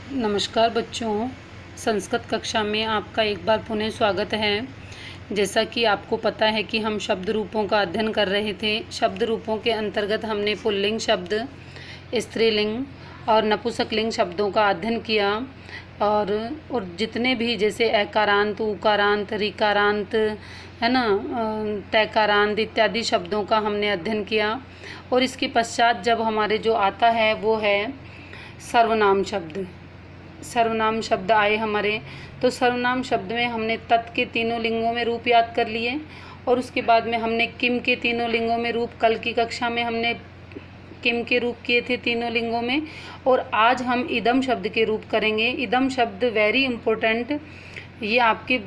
नमस्कार बच्चों, संस्कृत कक्षा में आपका एक बार पुनः स्वागत है। जैसा कि आपको पता है कि हम शब्द रूपों का अध्ययन कर रहे थे। शब्द रूपों के अंतर्गत हमने पुल्लिंग शब्द, स्त्रीलिंग और नपुंसकलिंग शब्दों का अध्ययन किया और जितने भी जैसे एकारांत, उकारांत, ऋकारांत है ना, तैकारांत इत्यादि शब्दों का हमने अध्ययन किया। और इसके पश्चात जब हमारे जो आता है वो है सर्वनाम शब्द। सर्वनाम शब्द आए हमारे, तो सर्वनाम शब्द में हमने तत् के तीनों लिंगों में रूप याद कर लिए और उसके बाद में हमने किम के तीनों लिंगों में रूप, कल की कक्षा में हमने किम के रूप किए थे तीनों लिंगों में। और आज हम इदम शब्द के रूप करेंगे। इदम शब्द वेरी इम्पोर्टेंट, ये आपके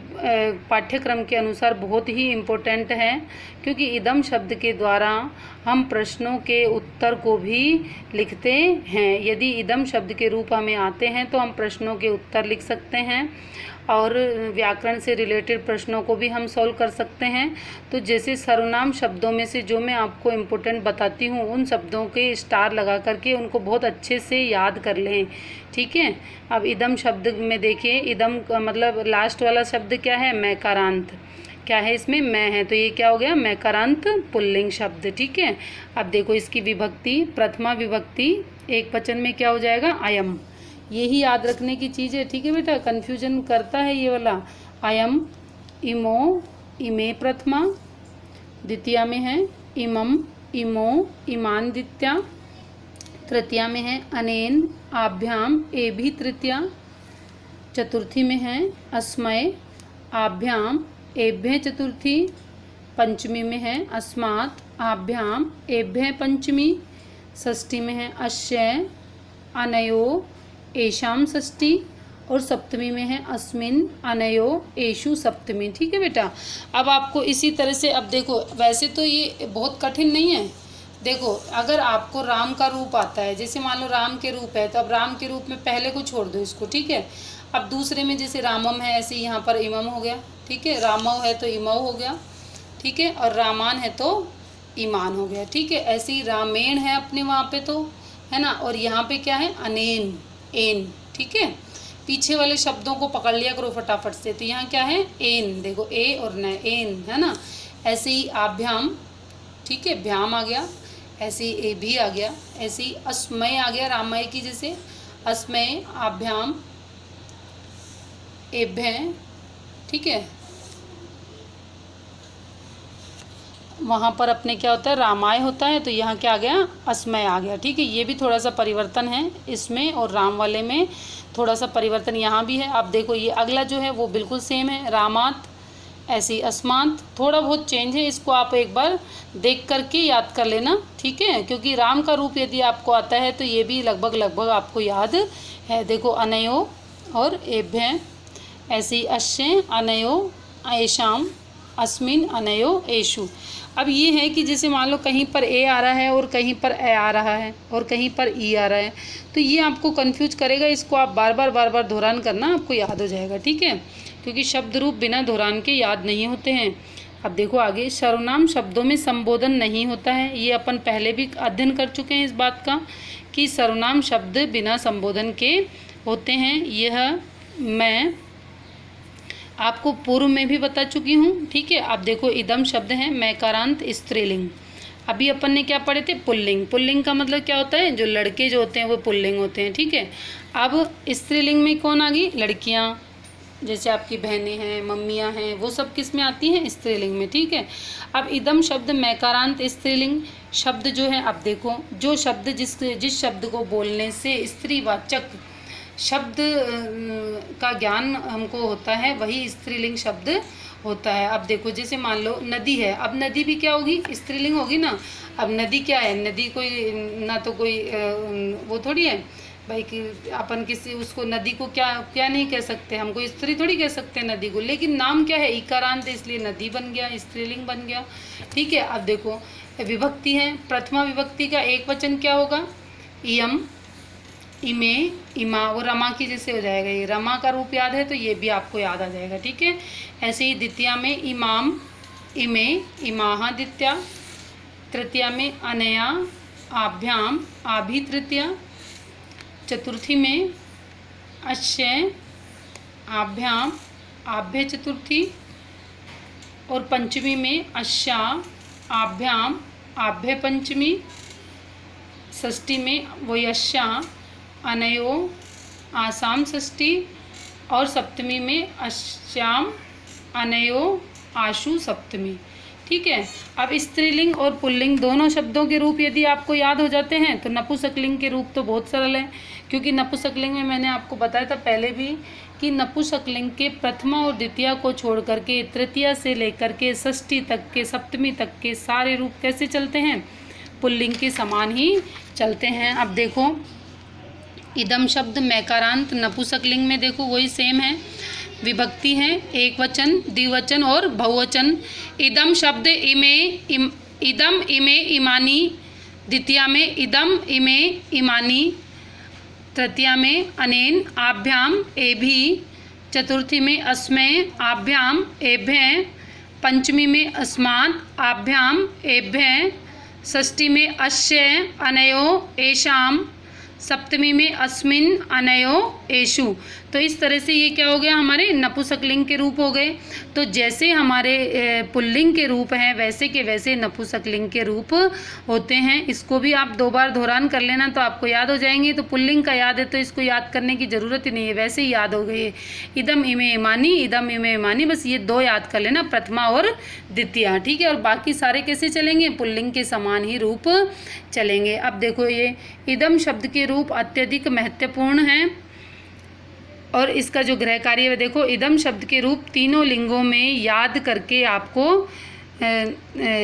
पाठ्यक्रम के अनुसार बहुत ही इम्पोर्टेंट है, क्योंकि इदम शब्द के द्वारा हम प्रश्नों के उत्तर को भी लिखते हैं। यदि इदम शब्द के रूप हमें आते हैं तो हम प्रश्नों के उत्तर लिख सकते हैं और व्याकरण से रिलेटेड प्रश्नों को भी हम सॉल्व कर सकते हैं। तो जैसे सर्वनाम शब्दों में से जो मैं आपको इम्पोर्टेंट बताती हूँ, उन शब्दों के स्टार लगा करके उनको बहुत अच्छे से याद कर लें, ठीक है। अब इदम शब्द में देखिए, इदम मतलब लास्ट वाला शब्द क्या है, मैकारांत। क्या है इसमें, मैं है, तो ये क्या हो गया, मैकारांत पुल्लिंग शब्द, ठीक है। अब देखो इसकी विभक्ति, प्रथमा विभक्ति एक वचन में क्या हो जाएगा, अयम। यही याद रखने की चीज़ है, ठीक है बेटा, कन्फ्यूजन करता है ये वाला। अयम, इमो, इमे प्रथमा, द्वितीया में है इमम, इमो, इमान द्वितीया, तृतीया में है अनेन, आभ्याम, एभि तृतीया, चतुर्थी में है अस्मय, आभ्याम, एभ्य चतुर्थी, पंचमी में है अस्मात्, आभ्याम, एभ्य पंचमी, षष्ठी में है अश्य, अनयो, एषाम षष्ठी, और सप्तमी में है अस्मिन, अनयो, एषु सप्तमी, ठीक है बेटा। अब आपको इसी तरह से, अब देखो वैसे तो ये बहुत कठिन नहीं है। देखो अगर आपको राम का रूप आता है, जैसे मान लो राम के रूप है, तो अब राम के रूप में पहले को छोड़ दो इसको, ठीक है। अब दूसरे में जैसे रामम है, ऐसे यहाँ पर इमम हो गया, ठीक है। रामव है तो इमव हो गया, ठीक है। और रामान है तो ईमान हो गया, ठीक है। ऐसे ही रामेण है अपने वहाँ पे, तो है ना। और यहाँ पे क्या है, अनेन, एन, ठीक है। पीछे वाले शब्दों को पकड़ लिया करो फटाफट से। तो यहाँ क्या है, एन, देखो ए और न, एन, है ना। ऐसे ही आभ्याम, ठीक है, भ्याम आ गया। ऐसे ही ए भी आ गया। ऐसे ही अस्मय आ गया, रामय की जैसे अस्मय, आभ्याम, एभ्य, ठीक है। वहाँ पर अपने क्या होता है, रामाय होता है, तो यहाँ क्या आ गया, अस्मय आ गया, ठीक है। ये भी थोड़ा सा परिवर्तन है इसमें, और राम वाले में थोड़ा सा परिवर्तन यहाँ भी है। अब देखो ये अगला जो है वो बिल्कुल सेम है, रामात, ऐसे ही अस्मात, थोड़ा बहुत चेंज है। इसको आप एक बार देख करके याद कर लेना, ठीक है, क्योंकि राम का रूप यदि आपको आता है तो ये भी लगभग लगभग आपको याद है। देखो अनयो और एभ्य, ऐसे ही अश्य, अनयो, ऐशाम, अस्मिन, अनयो, एषु। अब ये है कि जैसे मान लो कहीं पर ए आ रहा है और कहीं पर ए आ रहा है और कहीं पर ई आ रहा है, तो ये आपको कंफ्यूज करेगा। इसको आप बार बार दोहरान करना, आपको याद हो जाएगा, ठीक है, क्योंकि शब्द रूप बिना दोहरान के याद नहीं होते हैं। अब देखो आगे, सर्वनाम शब्दों में संबोधन नहीं होता है। ये अपन पहले भी अध्ययन कर चुके हैं इस बात का कि सर्वनाम शब्द बिना संबोधन के होते हैं। यह मैं आपको पूर्व में भी बता चुकी हूँ, ठीक है। अब देखो इदम शब्द है मैकारांत स्त्रीलिंग। अभी अपन ने क्या पढ़े थे, पुल्लिंग। पुल्लिंग का मतलब क्या होता है, जो लड़के जो होते हैं वो पुल्लिंग होते हैं, ठीक है। अब स्त्रीलिंग में कौन आ गई, लड़कियाँ, जैसे आपकी बहनें हैं, मम्मियाँ हैं, वो सब किस में आती हैं, स्त्रीलिंग में, ठीक है। अब इदम शब्द मैकारांत स्त्रीलिंग शब्द जो है, अब देखो जो शब्द जिस शब्द को बोलने से स्त्रीवाचक शब्द का ज्ञान हमको होता है, वही स्त्रीलिंग शब्द होता है। अब देखो जैसे मान लो नदी है, अब नदी भी क्या होगी, स्त्रीलिंग होगी ना। अब नदी क्या है, नदी कोई ना तो कोई वो थोड़ी है भाई कि अपन किसी उसको नदी को क्या क्या नहीं कह सकते, हमको स्त्री थोड़ी कह सकते हैं नदी को, लेकिन नाम क्या है, इकारांत, इसलिए नदी बन गया, स्त्रीलिंग बन गया, ठीक है। अब देखो विभक्ति है, प्रथमा विभक्ति का एक वचन क्या होगा, इयम, इमे, इमा, वो रमा की जैसे हो जाएगा। ये रमा का रूप याद है तो ये भी आपको याद आ जाएगा, ठीक है। ऐसे ही द्वितीया में इमाम, इमे, इमाहा द्वितीया, तृतीया में अनया, आभ्याम, आभि तृतीया, चतुर्थी में अश्य आभ्याम आभ्य चतुर्थी, और पंचमी में अश्या आभ्याम आभ्य पंचमी, षष्ठी में वही अश्या अनयो आसाम षष्ठी, और सप्तमी में अश्याम अनयो आशु सप्तमी। ठीक है। अब स्त्रीलिंग और पुल्लिंग दोनों शब्दों के रूप यदि आपको याद हो जाते हैं तो नपुंसकलिंग के रूप तो बहुत सरल है, क्योंकि नपुंसकलिंग में मैंने आपको बताया था पहले भी कि नपुंसकलिंग के प्रथमा और द्वितीया को छोड़ करके तृतीया से लेकर के षष्ठी तक के सप्तमी तक के सारे रूप कैसे चलते हैं, पुल्लिंग के समान ही चलते हैं। अब देखो इदम शब्द मैकारांत नपुंसकलिंग में देखो वही सेम है, विभक्ति है, एक वचन, द्विवचन और बहुवचन। इदम शब्द इदम इमे इमानी, द्वितीया में इदम इमे इमानी, तृतीया में अनेन आभ्याम एभी, चतुर्थी में अस्मै आभ्याम एभ्य, पंचमी में अस्मात् आभ्याम एभ्य, षष्ठी में अस्य अनयो एषाम, सप्तमी में अस्मिन अनयो एषु। तो इस तरह से ये क्या हो गया, हमारे नपुंसकलिंग के रूप हो गए। तो जैसे हमारे पुल्लिंग के रूप हैं वैसे के वैसे नपुंसकलिंग के रूप होते हैं। इसको भी आप 2 बार दोहरान कर लेना तो आपको याद हो जाएंगे। तो पुल्लिंग का याद है तो इसको याद करने की ज़रूरत ही नहीं है, वैसे ही याद हो गई। इदम इमे इमानी, इदम इमे इमानी, बस ये 2 याद कर लेना, प्रथमा और द्वितीया। ठीक है। और बाकी सारे कैसे चलेंगे, पुल्लिंग के समान ही रूप चलेंगे। अब देखो ये इदम शब्द के रूप अत्यधिक महत्वपूर्ण हैं, और इसका जो गृह कार्य है देखो, इदम शब्द के रूप तीनों लिंगों में याद करके आपको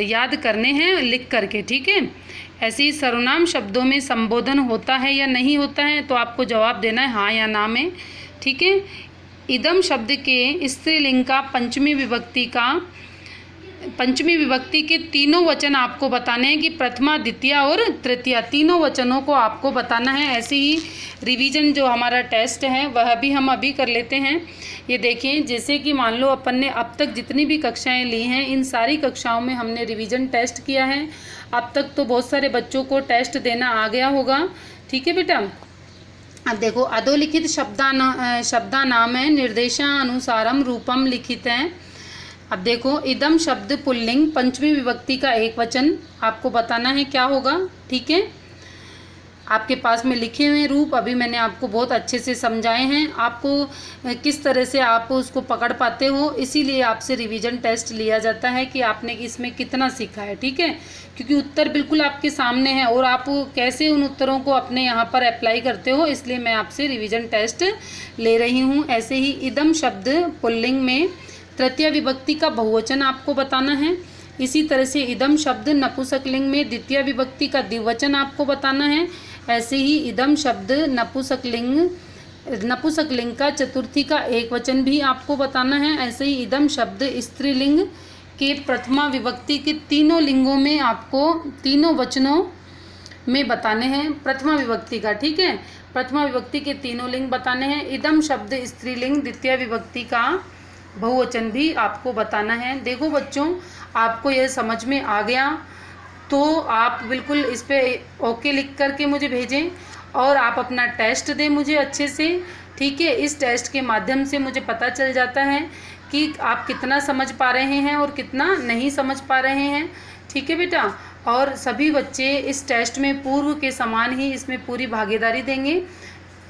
याद करने हैं लिख करके। ठीक है। ऐसे ही सर्वनाम शब्दों में संबोधन होता है या नहीं होता है तो आपको जवाब देना है हाँ या ना में। ठीक है। इदम शब्द के स्त्रीलिंग का पंचमी विभक्ति के तीनों वचन आपको बताने हैं कि प्रथमा, द्वितीया और तृतीया, तीनों वचनों को आपको बताना है। ऐसे ही रिवीजन जो हमारा टेस्ट है वह भी हम अभी कर लेते हैं। ये देखें, जैसे कि मान लो अपन ने अब तक जितनी भी कक्षाएं ली हैं इन सारी कक्षाओं में हमने रिवीजन टेस्ट किया है। अब तक तो बहुत सारे बच्चों को टेस्ट देना आ गया होगा। ठीक है बेटा। अब देखो अधोलिखित शब्दा नाम है निर्देशानुसारम रूपम लिखित है। अब देखो इदम शब्द पुल्लिंग पंचमी विभक्ति का एक वचन आपको बताना है क्या होगा। ठीक है। आपके पास में लिखे हुए रूप अभी मैंने आपको बहुत अच्छे से समझाए हैं, आपको किस तरह से आप उसको पकड़ पाते हो, इसीलिए आपसे रिवीजन टेस्ट लिया जाता है कि आपने इसमें कितना सीखा है। ठीक है। क्योंकि उत्तर बिल्कुल आपके सामने है और आप कैसे उन उत्तरों को अपने यहाँ पर अप्लाई करते हो, इसलिए मैं आपसे रिवीजन टेस्ट ले रही हूँ। ऐसे ही इदम शब्द पुल्लिंग में तृतीय विभक्ति का बहुवचन आपको बताना है। इसी तरह से इदम शब्द नपुंसकलिंग में द्वितीय विभक्ति का द्विवचन आपको बताना है। ऐसे ही इदम शब्द नपुंसकलिंग का चतुर्थी का एक वचन भी आपको बताना है। ऐसे ही इदम शब्द स्त्रीलिंग के प्रथमा विभक्ति के तीनों लिंगों में आपको तीनों वचनों में बताने हैं प्रथमा विभक्ति का। ठीक है। प्रथमा विभक्ति के तीनों लिंग बताने हैं। इदम शब्द स्त्रीलिंग द्वितीय विभक्ति का बहुवचन भी आपको बताना है। देखो बच्चों, आपको यह समझ में आ गया तो आप बिल्कुल इस पे ओके लिख करके मुझे भेजें और आप अपना टेस्ट दें मुझे अच्छे से। ठीक है। इस टेस्ट के माध्यम से मुझे पता चल जाता है कि आप कितना समझ पा रहे हैं और कितना नहीं समझ पा रहे हैं। ठीक है बेटा। और सभी बच्चे इस टेस्ट में पूर्व के समान ही इसमें पूरी भागीदारी देंगे।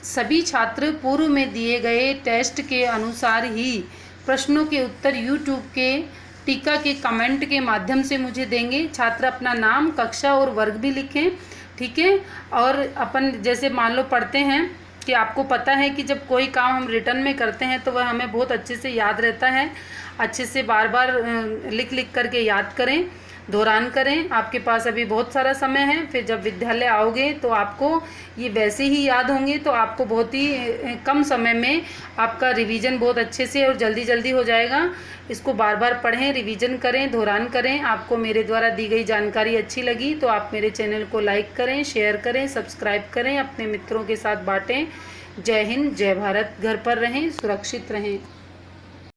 सभी छात्र पूर्व में दिए गए टेस्ट के अनुसार ही प्रश्नों के उत्तर यूट्यूब के टीका के कमेंट के माध्यम से मुझे देंगे। छात्र अपना नाम, कक्षा और वर्ग भी लिखें। ठीक है। और अपन जैसे मान लो पढ़ते हैं कि आपको पता है कि जब कोई काम हम रिटर्न में करते हैं तो वह हमें बहुत अच्छे से याद रहता है। अच्छे से बार बार लिख लिख करके याद करें, दोहरान करें। आपके पास अभी बहुत सारा समय है, फिर जब विद्यालय आओगे तो आपको ये वैसे ही याद होंगे, तो आपको बहुत ही कम समय में आपका रिवीजन बहुत अच्छे से और जल्दी जल्दी हो जाएगा। इसको बार बार पढ़ें, रिवीजन करें, दोहरान करें। आपको मेरे द्वारा दी गई जानकारी अच्छी लगी तो आप मेरे चैनल को लाइक करें, शेयर करें, सब्सक्राइब करें, अपने मित्रों के साथ बांटें। जय हिंद, जय भारत। घर पर रहें, सुरक्षित रहें।